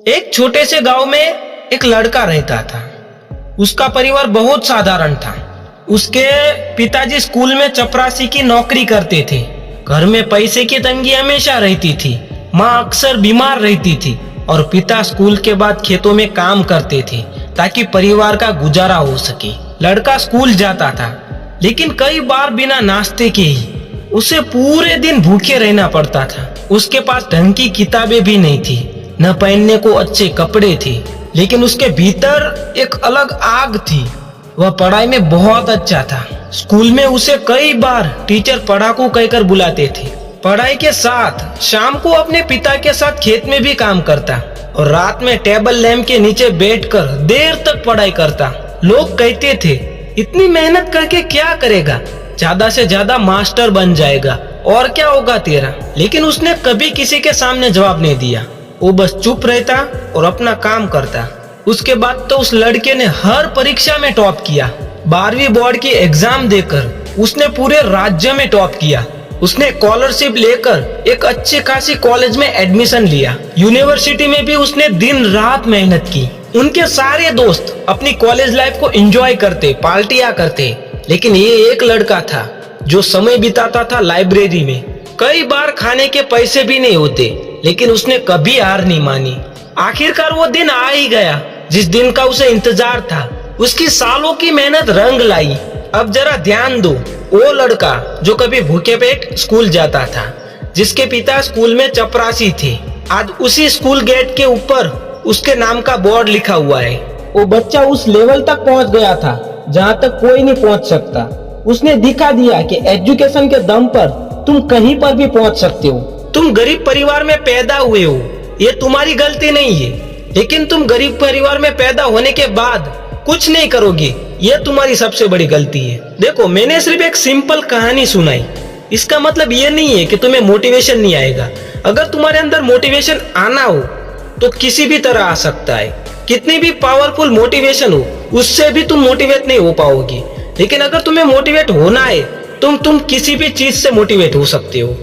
एक छोटे से गांव में एक लड़का रहता था। उसका परिवार बहुत साधारण था। उसके पिताजी स्कूल में चपरासी की नौकरी करते थे। घर में पैसे की तंगी हमेशा रहती थी। माँ अक्सर बीमार रहती थी और पिता स्कूल के बाद खेतों में काम करते थे ताकि परिवार का गुजारा हो सके। लड़का स्कूल जाता था, लेकिन कई बार बिना नाश्ते के ही उसे पूरे दिन भूखे रहना पड़ता था। उसके पास ढंग की किताबें भी नहीं थी, न पहनने को अच्छे कपड़े थे, लेकिन उसके भीतर एक अलग आग थी। वह पढ़ाई में बहुत अच्छा था। स्कूल में उसे कई बार टीचर पढ़ाकू कहकर बुलाते थे। पढ़ाई के साथ शाम को अपने पिता के साथ खेत में भी काम करता और रात में टेबल लैंप के नीचे बैठकर देर तक पढ़ाई करता। लोग कहते थे, इतनी मेहनत करके क्या करेगा, ज्यादा से ज्यादा मास्टर बन जाएगा, और क्या होगा तेरा। लेकिन उसने कभी किसी के सामने जवाब नहीं दिया। वो बस चुप रहता और अपना काम करता। उसके बाद तो उस लड़के ने हर परीक्षा में टॉप किया। 12वीं बोर्ड की एग्जाम देकर उसने पूरे राज्य में टॉप किया। उसने स्कॉलरशिप लेकर एक अच्छी खासी कॉलेज में एडमिशन लिया। यूनिवर्सिटी में भी उसने दिन रात मेहनत की। उनके सारे दोस्त अपनी कॉलेज लाइफ को एंजॉय करते, पार्टियां करते, लेकिन ये एक लड़का था जो समय बिताता था लाइब्रेरी में। कई बार खाने के पैसे भी नहीं होते, लेकिन उसने कभी हार नहीं मानी। आखिरकार वो दिन आ ही गया जिस दिन का उसे इंतजार था। उसकी सालों की मेहनत रंग लाई। अब जरा ध्यान दो, वो लड़का जो कभी भूखे पेट स्कूल जाता था, जिसके पिता स्कूल में चपरासी थे, आज उसी स्कूल गेट के ऊपर उसके नाम का बोर्ड लिखा हुआ है। वो बच्चा उस लेवल तक पहुंच गया था जहां तक कोई नहीं पहुंच सकता। उसने दिखा दिया कि एजुकेशन के दम पर तुम कहीं पर भी पहुंच सकते हो। तुम गरीब परिवार में पैदा हुए हो, ये तुम्हारी गलती नहीं है, लेकिन तुम गरीब परिवार में पैदा होने के बाद कुछ नहीं करोगे, ये तुम्हारी सबसे बड़ी गलती है। देखो, मैंने सिर्फ एक सिंपल कहानी सुनाई, इसका मतलब ये नहीं है कि तुम्हें मोटिवेशन नहीं आएगा। अगर तुम्हारे अंदर मोटिवेशन आना हो तो किसी भी तरह आ सकता है। कितनी भी पावरफुल मोटिवेशन हो, उससे भी तुम मोटिवेट नहीं हो पाओगे। लेकिन अगर तुम्हें मोटिवेट होना है, तुम किसी भी चीज से मोटिवेट हो सकते हो।